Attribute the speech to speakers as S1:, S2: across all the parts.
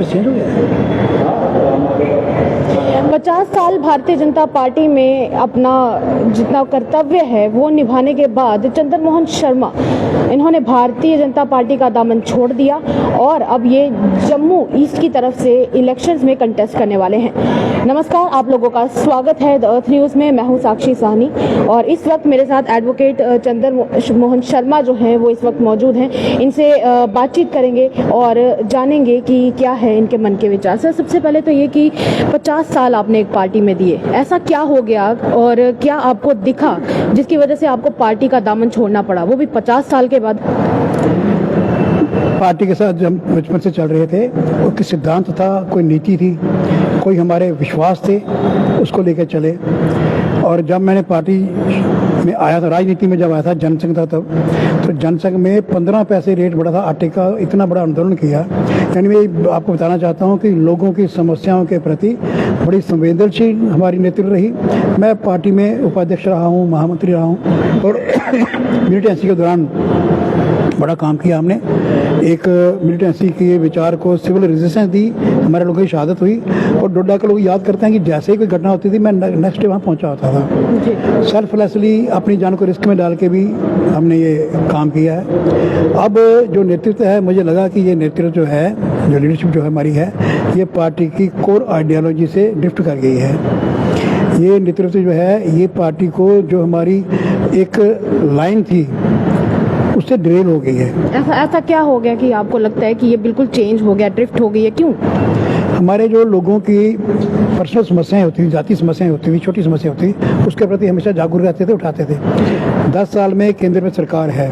S1: वापस चेंज हो गया।
S2: 50 साल भारतीय जनता पार्टी में अपना जितना कर्तव्य है वो निभाने के बाद चंद्र मोहन शर्मा इन्होंने भारतीय जनता पार्टी का दामन छोड़ दिया और अब ये जम्मू ईस्ट की तरफ से इलेक्शंस में कंटेस्ट करने वाले हैं। नमस्कार, आप लोगों का स्वागत है द अर्थ न्यूज़ में। मैं हूं साक्षी साहनी और इस वक्त मेरे साथ एडवोकेट चंद्र मोहन शर्मा जो हैं वो इस वक्त मौजूद हैं। इनसे बातचीत करेंगे और जानेंगे कि क्या है इनके मन के विचार। सर, सबसे पहले तो ये कि 50 साल आपने एक पार्टी में दिए, ऐसा क्या हो गया और क्या आपको दिखा जिसकी वजह से आपको पार्टी का दामन छोड़ना पड़ा, वो भी 50 साल के बाद?
S1: पार्टी के साथ जब बचपन से चल रहे थे, कोई सिद्धांत था, कोई नीति थी, कोई हमारे विश्वास थे, उसको लेकर चले। और जब मैंने पार्टी में आया था, राजनीति में जब आया था, जनसंघ था तब, तो जनसंघ में 15 पैसे रेट बढ़ा था आटे का, इतना बड़ा आंदोलन किया। यानी मैं आपको बताना चाहता हूँ कि लोगों की समस्याओं के प्रति बड़ी संवेदनशील हमारी नेतृत्व रही। मैं पार्टी में उपाध्यक्ष रहा हूँ, महामंत्री रहा हूँ और मिलिटेंसी के दौरान बड़ा काम किया हमने। एक मिलिटेंसी के विचार को सिविल रेजिस्टेंस दी, हमारे लोगों की शहादत हुई और डोडा के लोग याद करते हैं कि जैसे ही कोई घटना होती थी मैं नेक्स्ट डे वहाँ पहुँचा होता था। सेल्फलेसली अपनी जान को रिस्क में डाल के भी हमने ये काम किया है। अब जो नेतृत्व है, मुझे लगा कि ये नेतृत्व जो है, जो लीडरशिप जो है हमारी है, ये पार्टी की कोर आइडियोलॉजी से ड्रिफ्ट कर गई है। ये नेतृत्व जो है, ये पार्टी को जो हमारी एक लाइन थी उससे ड्रेन हो गई है।
S2: ऐसा क्या हो गया कि आपको लगता है कि ये बिल्कुल चेंज हो गया, ड्रिफ्ट हो गई है? क्यों?
S1: हमारे जो लोगों की पर्सनल समस्याएं होती थी, जाति समस्याएं होती थी, छोटी समस्या होती थी, उसके प्रति हमेशा जागरूक रहते थे, उठाते थे। 10 साल में केंद्र में सरकार है,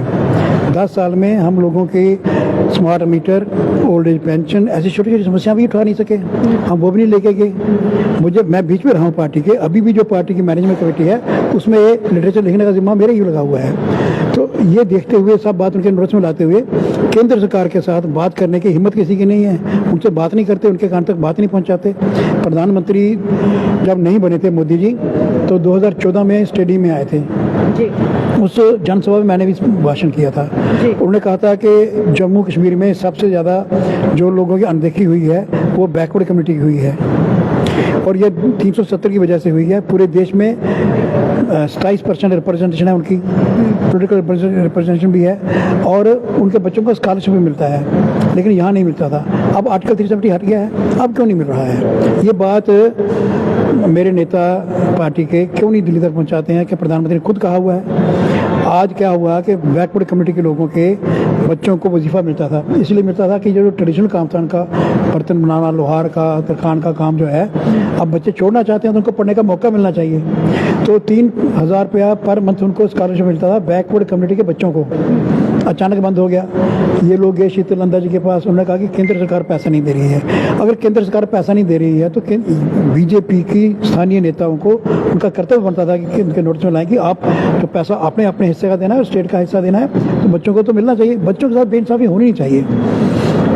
S1: 10 साल में हम लोगों की smart meter, old age pension, ऐसी छोटी छोटी समस्या भी उठा नहीं सके, हम वो भी नहीं लेके गए। मैं बीच में रहा हूँ पार्टी के, अभी भी जो पार्टी की मैनेजमेंट कमेटी है उसमें लिटरेचर लिखने का जिम्मा मेरा ही लगा हुआ है। तो ये देखते हुए, सब बात उनके नोटिस में लाते हुए, केंद्र सरकार के साथ बात करने की हिम्मत किसी की नहीं है। उनसे बात नहीं करते, उनके कान तक बात नहीं पहुंचाते। प्रधानमंत्री जब नहीं बने थे मोदी जी, तो 2014 में स्टेडियम में आए थे जी। उस जनसभा में मैंने भी भाषण किया था। उन्होंने कहा था कि जम्मू कश्मीर में सबसे ज़्यादा जो लोगों की अनदेखी हुई है वो बैकवर्ड कम्युनिटी की हुई है और ये 370 की वजह से हुई है। पूरे देश में 27% रिप्रेजेंटेशन है, उनकी पॉलिटिकल रिप्रेजेंटेशन भी है और उनके बच्चों को स्कॉलरशिप भी मिलता है, लेकिन यहाँ नहीं मिलता था। अब आर्टिकल 370 हट गया है, अब क्यों नहीं मिल रहा है? ये बात मेरे नेता पार्टी के क्यों नहीं दिल्ली तक पहुँचाते हैं कि प्रधानमंत्री ने खुद कहा हुआ है। आज क्या हुआ कि बैकवर्ड कम्युनिटी के लोगों के बच्चों को वजीफा मिलता था, इसलिए मिलता था कि जो ट्रेडिशनल काम था उनका, बर्तन बनाना, लोहार का, तरखान का काम जो है, अब बच्चे छोड़ना चाहते हैं तो उनको पढ़ने का मौका मिलना चाहिए। तो 3000 रुपया पर मंथ उनको स्कॉलरशिप मिलता था बैकवर्ड कम्युनिटी के बच्चों को, अचानक बंद हो गया। ये लोग गए शीतल नंदा जी के पास, उन्होंने कहा कि केंद्र सरकार पैसा नहीं दे रही है। अगर केंद्र सरकार पैसा नहीं दे रही है तो बीजेपी की स्थानीय नेताओं को उनका कर्तव्य बनता था कि उनके नोटिस में लाएं कि आप जो पैसा आपने अपने हिस्से का देना है, स्टेट का हिस्सा देना है, तो बच्चों को तो मिलना चाहिए। बच्चों के साथ बेइंसाफी होनी नहीं चाहिए।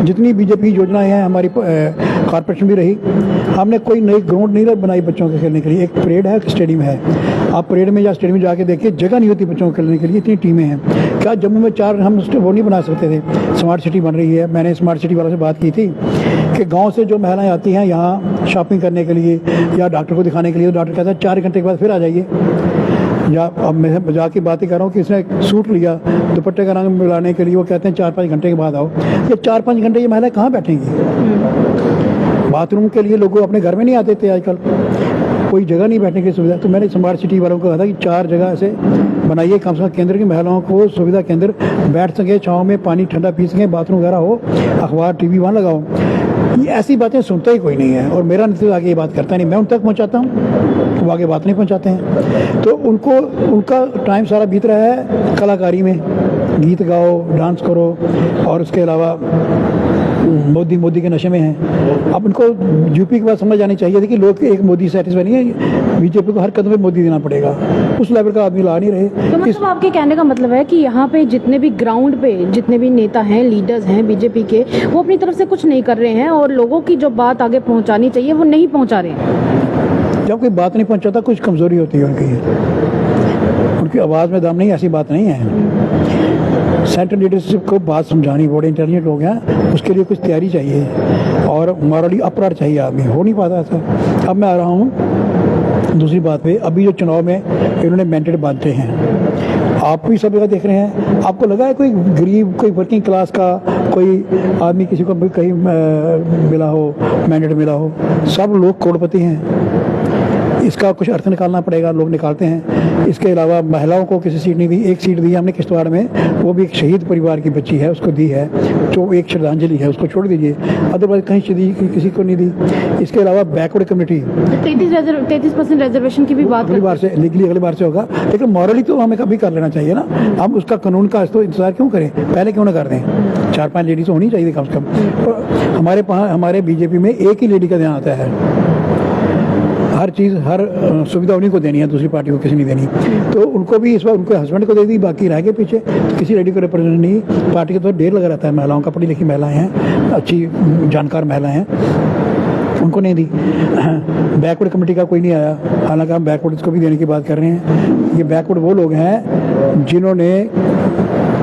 S1: जितनी बीजेपी योजनाएं हैं, हमारी कॉर्पोरेशन भी रही, हमने कोई नई ग्राउंड नहीं बनाई बच्चों के खेलने के लिए। एक परेड है, एक स्टेडियम है, आप परेड में या स्टेडियम में जाके देखिए, जगह नहीं होती बच्चों को खेलने के लिए, इतनी टीमें हैं। क्या जम्मू में 4 हम वो नहीं बना सकते थे? स्मार्ट सिटी बन रही है, मैंने स्मार्ट सिटी वालों से बात की थी कि गांव से जो महिलाएं आती हैं यहाँ शॉपिंग करने के लिए या डॉक्टर को दिखाने के लिए, तो डॉक्टर कहता है 4 घंटे के बाद फिर आ जाइए। या अब मैं मजाक की बात ही कर रहा हूँ कि इसने सूट लिया दुपट्टे का रंग मिलाने के लिए, वो कहते हैं 4-5 घंटे के बाद आओ। ये 4-5 घंटे ये महिलाएं कहाँ बैठेंगी? बाथरूम के लिए लोग अपने घर में नहीं आते थे, आजकल कोई जगह नहीं बैठने की सुविधा। तो मैंने स्मार्ट सिटी वालों को कहा था कि 4 जगह ऐसे बनाइए, कम से कम केंद्र की महिलाओं को सुविधा केंद्र, बैठ सके छाँव में, पानी ठंडा पी सकें, बाथरूम वगैरह हो, अखबार टीवी वहाँ लगाओ। ये ऐसी बातें सुनता ही कोई नहीं है और मेरा नेतृत्व आगे ये बात करता नहीं। मैं उन तक पहुँचाता हूँ, वो आगे बात नहीं पहुँचाते हैं। तो उनका टाइम सारा बीत रहा है कलाकारी में, गीत गाओ, डांस करो और उसके अलावा मोदी के नशे में हैं। अब उनको यूपी की बात समझ आनी चाहिए थी कि लोग एक मोदी सेटिस्फाई नहीं है, बीजेपी को हर कदम पे मोदी देना पड़ेगा, उस लेवल का आदमी ला नहीं रहे।
S2: तो मतलब आपके कहने का मतलब है कि यहाँ पे जितने भी ग्राउंड पे जितने भी नेता हैं, लीडर्स हैं बीजेपी के, वो अपनी तरफ से कुछ नहीं कर रहे हैं और लोगों की जो बात आगे पहुँचानी चाहिए वो नहीं पहुँचा रहे हैं।
S1: जब कोई बात नहीं पहुँचाता, कुछ कमजोरी होती है उनकी आवाज़ में दम नहीं, ऐसी बात नहीं है। सेंट्रल लीडरशिप को बात समझानी, बड़े इंटेलिजेंट लोग हैं, उसके लिए कुछ तैयारी चाहिए और मॉरली अपराध चाहिए आदमी, हो नहीं पाता ऐसा। अब मैं आ रहा हूँ दूसरी बात पे, अभी जो चुनाव में इन्होंने मैंडेट बांटे हैं, आप भी सब जगह देख रहे हैं, आपको लगा है कोई गरीब, कोई वर्किंग क्लास का कोई आदमी किसी को भी कहीं मिला हो, मैंडेट मिला हो? सब लोग करोड़पति हैं। इसका कुछ अर्थ निकालना पड़ेगा, लोग निकालते हैं। इसके अलावा महिलाओं को किसी सीट नहीं दी, एक सीट दी हमने किश्तवाड़ में, वो भी एक शहीद परिवार की बच्ची है, उसको दी है, जो एक श्रद्धांजलि है, उसको छोड़ दीजिए। अदरवाइज कहीं किसी को नहीं दी। इसके अलावा बैकवर्ड कम्युनिटी
S2: 33% रिजर्वेशन की भी बात
S1: अगली बार से, लीगली अगली बार से होगा, लेकिन मॉरली तो हमें कभी कर लेना चाहिए ना। हम उसका कानून का तो इंतजार क्यों करें, पहले क्यों ना कर दें? 4-5 लेडीज होनी चाहिए कम से कम। हमारे बीजेपी में एक ही लेडी का ध्यान आता है, हर चीज़, हर सुविधा उन्हीं को देनी है, दूसरी पार्टी को किसी नहीं देनी। तो उनको भी इस बार उनके हस्बैंड को दे दी, बाकी रह गए पीछे। तो किसी लेडी को रिप्रेजेंट नहीं, पार्टी का तो ढेर लगा रहता है महिलाओं का, पढ़ी लिखी महिलाएं हैं, अच्छी जानकार महिलाएं हैं, उनको नहीं दी। बैकवर्ड कमेटी का कोई नहीं आया, हालांकि हम बैकवर्ड को भी देने की बात कर रहे हैं। ये बैकवर्ड वो लोग हैं जिन्होंने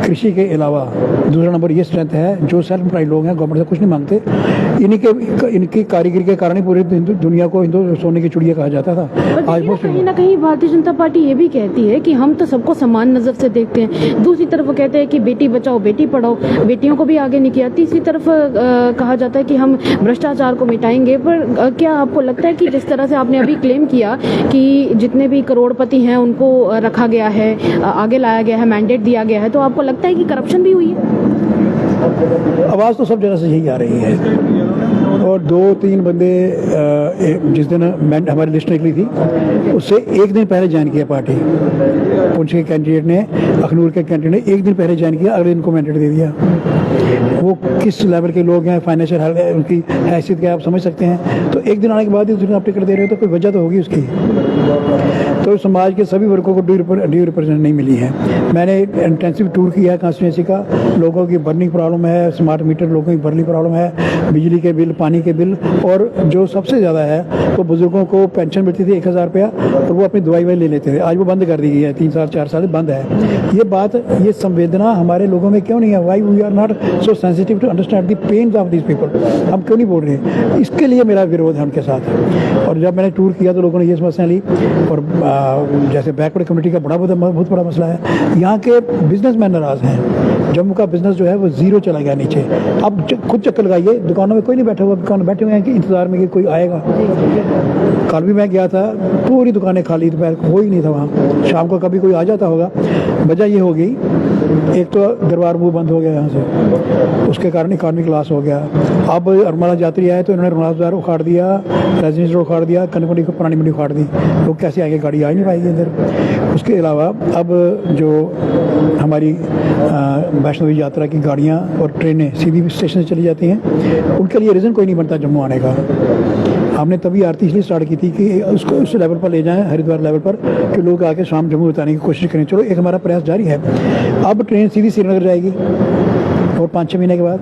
S1: कृषि के अलावा, दूसरा नंबर ये स्ट्रेंथ है, जो सेल्फ एम्प्लॉयड लोग हैं, गवर्नमेंट से कुछ नहीं मांगते। इनकी कारीगरी के कारण ही पूरी दुनिया को सोने की चिड़िया कहा जाता था। आज वो
S2: कहीं ना कहीं भारतीय जनता पार्टी ये भी कहती है कि हम तो सबको समान नजर से देखते हैं, दूसरी तरफ वो कहते हैं कि बेटी बचाओ बेटी पढ़ाओ, बेटियों को भी आगे नहीं किया, तीसरी तरफ कहा जाता है कि हम भ्रष्टाचार को मिटाएंगे। पर क्या आपको लगता है कि जिस तरह से आपने अभी क्लेम किया कि जितने भी करोड़पति हैं उनको रखा गया है, आगे लाया गया है, मैंडेट दिया गया है, तो आपको लगता है कि करप्शन भी हुई है?
S1: आवाज़ तो सब जगह से यही आ रही है। और 2-3 बंदे जिस दिन हमारी लिस्ट निकली थी, उससे एक दिन पहले ज्वाइन किया पार्टी। पुंछ के कैंडिडेट ने, अखनूर के कैंडिडेट ने एक दिन पहले ज्वाइन किया, अगले दिन को मैंडेट दे दिया। वो किस लेवल के लोग हैं, फाइनेंशियल उनकी हैसियत क्या आप समझ सकते हैं। तो एक दिन आने के बाद ही दूसरे दिन आप टिकट दे रहे हो, तो कोई वजह तो होगी उसकी। तो समाज के सभी वर्गों को ड्यू रिप्रेजेंट नहीं मिली है। मैंने इंटेंसिव टूर किया है कॉन्स्टिट्यूंसी का, लोगों की बर्निंग प्रॉब्लम है, स्मार्ट मीटर लोगों की बर्निंग प्रॉब्लम है, बिजली के बिल, पानी के बिल, और जो सबसे ज़्यादा है वो बुजुर्गों को पेंशन मिलती थी 1000 रुपया, और वो अपनी दवाई ले लेते थे। आज वो बंद कर दी गई है, 3 साल 4 साल बंद है। ये बात, ये संवेदना हमारे लोगों में क्यों नहीं है? Why we are not so sensitive to understand the pains of this people? हम क्यों नहीं बोल रहे? इसके लिए मेरा विरोध है उनके साथ। और जब मैंने टूर किया तो लोगों ने ये समस्या ली। और जैसे बैकवर्ड कम्युनिटी का बहुत बड़ा मसला है, यहाँ के बिजनेसमैन नाराज़ हैं। जम्मू का बिजनेस जो है वो जीरो चला गया नीचे। अब खुद चक्कर लगाइए, दुकानों में कोई नहीं बैठा हुआ, दुकान बैठे हुए हैं कि इंतजार में कि कोई आएगा। कल भी मैं गया था, पूरी दुकानें खाली, दोपहर कोई नहीं था वहाँ। शाम को कभी कोई आ जाता होगा। वजह ये हो गई, एक तो दरबार मुँह बंद हो गया यहाँ से, उसके कारण इकॉनमिक लॉस हो गया। अब अरमाला यात्री आए तो इन्होंने रमनाथ बाजार उखाड़ दिया, रेजिडेंस रोड उखाड़ दिया, कनकपुरी को पुरानी मंडी उखाड़ दी। लोग कैसे आएंगे? गाड़ी आ ही नहीं पाएगी इधर। उसके अलावा अब जो हमारी वैष्णो देवी यात्रा की गाड़ियाँ और ट्रेनें सीधी स्टेशन से चली जाती हैं, उनके लिए रीज़न कोई नहीं बनता जम्मू आने का। हमने तभी आरती इसलिए स्टार्ट की थी कि उसको उस लेवल पर ले जाएं, हरिद्वार लेवल पर, कि लोग आके शाम जम्मू उतारने की कोशिश करें। चलो, एक हमारा प्रयास जारी है। अब ट्रेन सीधी श्रीनगर जाएगी और 5-6 महीने के बाद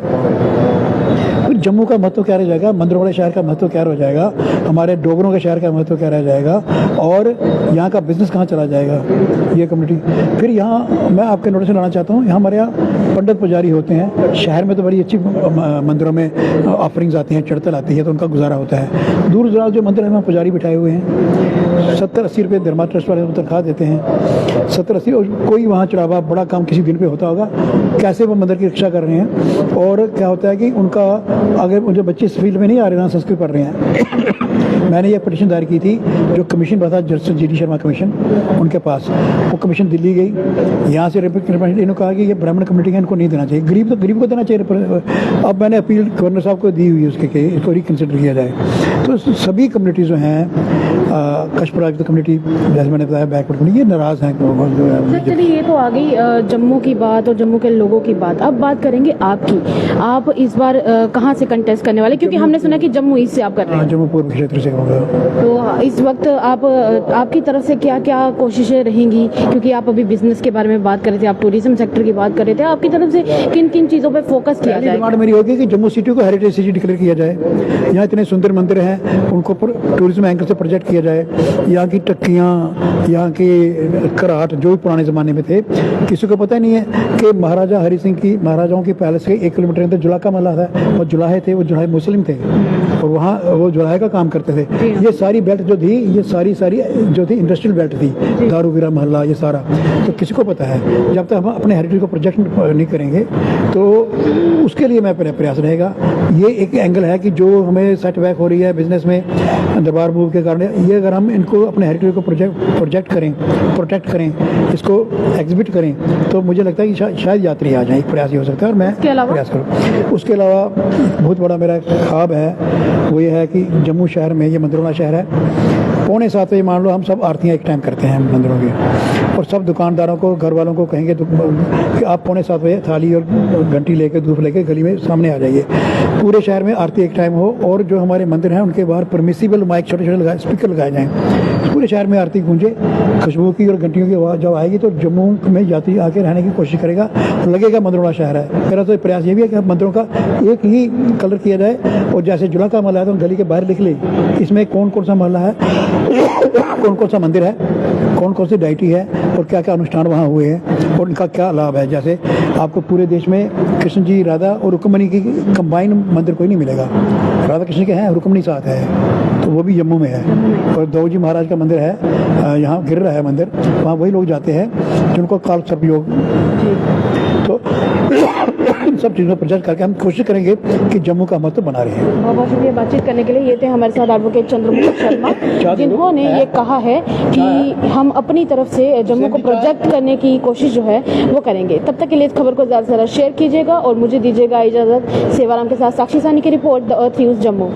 S1: फिर जम्मू का महत्व क्या रह जाएगा, मंदिरों वाले शहर का महत्व क्या रह जाएगा, हमारे डोगरों के शहर का महत्व क्या रह जाएगा, और यहाँ का बिजनेस कहाँ चला जाएगा ये कम्युनिटी। फिर यहाँ मैं आपके नोटिस लाना चाहता हूँ, यहाँ हमारे यहाँ पंडित पुजारी होते हैं। शहर में तो बड़ी अच्छी मंदिरों में ऑफरिंग्स आती हैं, चढ़तल आती है, तो उनका गुजारा होता है। दूर दराज जो मंदिर है वहाँ पुजारी बिठाए हुए हैं, 70-80 रुपये धर्मा ट्रस्ट वाले तनख्वाह देते हैं, 70-80। और कोई वहाँ चढ़ावा बड़ा काम किसी दिन पे होता होगा, कैसे वो मंदिर की रक्षा कर रहे हैं। और क्या होता है कि उनका, अगर मुझे बच्चे इस फील्ड में नहीं आ रहे ना, संस्कृत पढ़ रहे हैं। मैंने ये पिटीशन दायर की थी, जो कमीशन बता जस्टिस जी.डी. शर्मा कमीशन, उनके पास वो कमीशन दिल्ली गई। यहाँ से इन्होंने कहा कि ये ब्राह्मण कम्युनिटी है, इनको नहीं देना चाहिए, गरीब को देना चाहिए। अब मैंने अपील गवर्नर साहब को दी हुई है उसके कि इसको रिकन्सिडर किया जाए। तो सभी कम्युनिटीज़ जो हैं, कशपुरा की कम्युनिटी, जैसे मैंने बताया, बैकवर्ड कम्युनिटी, ये नाराज़ हैं।
S2: चलिए, ये तो आ गई जम्मू की बात और जम्मू के लोगों की बात। अब बात करेंगे आपकी। आप इस बार कहाँ से कंटेस्ट करने वाले? क्योंकि हमने सुना कि जम्मू ईस्ट से आप कर रहे हैं।
S1: जम्मू पूर्व क्षेत्र से होगा।
S2: तो इस वक्त आपकी तरफ से क्या क्या कोशिशें रहेंगी? क्योंकि आप अभी बिजनेस के बारे में बात कर रहे थे, आप टूरिज्म सेक्टर की बात कर रहे थे, आपकी तरफ से किन किन चीज़ों पे फोकस किया जाए?
S1: डिमांड मेरी होगी कि जम्मू सिटी को हेरिटेज सिटी डिक्लेयर किया जाए। यहाँ इतने सुंदर मंदिर हैं, हैं उनको टूरिज्म एंगल से प्रोजेक्ट किया जाए। यहाँ की टक्कियाँ, यहाँ के कराट जो भी पुराने ज़माने में थे, किसी को पता ही नहीं है कि महाराजा हरि सिंह की, महाराजाओं की पैलेस से 1 किलोमीटर अंदर जुलाहा का महल था। और जुलाहे थे, वो जुलाहे मुस्लिम थे और वहाँ वो जुलाहे का काम करते थे। ये सारी बेल्ट जो थी, ये सारी जो थी इंडस्ट्रियल बेल्ट थी, दारूगिरा मोहल्ला, ये सारा तो किसी को पता है। जब तक हम अपने हेरिटेज को प्रोजेक्ट नहीं करेंगे तो उसके लिए मैं प्रयास रहेगा। ये एक एंगल है कि जो हमें सेटबैक हो रही है बिजनेस में दरबार मूव के कारण, ये अगर हम इनको अपने हेरिटेज को प्रोटेक्ट करें, इसको एग्जिबिट करें, तो मुझे लगता है कि शायद यात्री आ जाए। एक प्रयास ये हो सकता है और मैं प्रयास करूँ। उसके अलावा बहुत बड़ा मेरा ख्वाब है, वो ये है कि जम्मू शहर में, ये मंदिरों शहर है, 6:45 बजे मान लो हम सब आरतियाँ एक टाइम करते हैं मंदिरों की, और सब दुकानदारों को, घर वालों को कहेंगे कि आप 6:45 बजे थाली और घंटी लेके, धूप लेके गली में सामने आ जाइए। पूरे शहर में आरती एक टाइम हो और जो हमारे मंदिर हैं उनके बाहर परमिसिबल माइक छोटे स्पीकर लगाए जाएँ, पूरे शहर में आरती गूंजे, खुशबू की और घंटियों की आवाज़ जब आएगी तो जम्मू में यात्री आके रहने की कोशिश करेगा और लगेगा मंदिरों शहर है। मेरा तो प्रयास ये भी है कि मंदिरों का एक ही कलर किया जाए, और जैसे जुलाहा का महल है तो गली के बाहर लिख ले इसमें कौन कौन सा महल है, कौन कौन सा मंदिर है, कौन कौन सी डायटी है और क्या क्या अनुष्ठान वहाँ हुए हैं और उनका क्या लाभ है। जैसे आपको पूरे देश में कृष्ण जी, राधा और रुक्मणी की कंबाइन मंदिर कोई नहीं मिलेगा। राधा कृष्ण के हैं, रुक्मणी साथ है, तो वो भी जम्मू में है। और दौजी महाराज का मंदिर है, यहाँ गिर रहा है मंदिर, वहाँ वही लोग जाते हैं जिनको काल सर्प योग। तो इन सब चीज़ों पर प्रचार करके हम कोशिश करेंगे कि जम्मू का महत्व बना रहे।
S2: बहुत बहुत शुक्रिया बातचीत करने के लिए। ये थे हमारे साथ एडवोकेट चंद्रमोहन शर्मा, जिन्होंने ये कहा है कि हम अपनी तरफ से जम्मू को प्रोजेक्ट करने की कोशिश जो है वो करेंगे। तब तक के लिए इस खबर को ज़्यादा से ज़्यादा शेयर कीजिएगा और मुझे दीजिएगा इजाज़त। सेवाराम के साथ साक्षी सानी की report, the earth news, Jammu.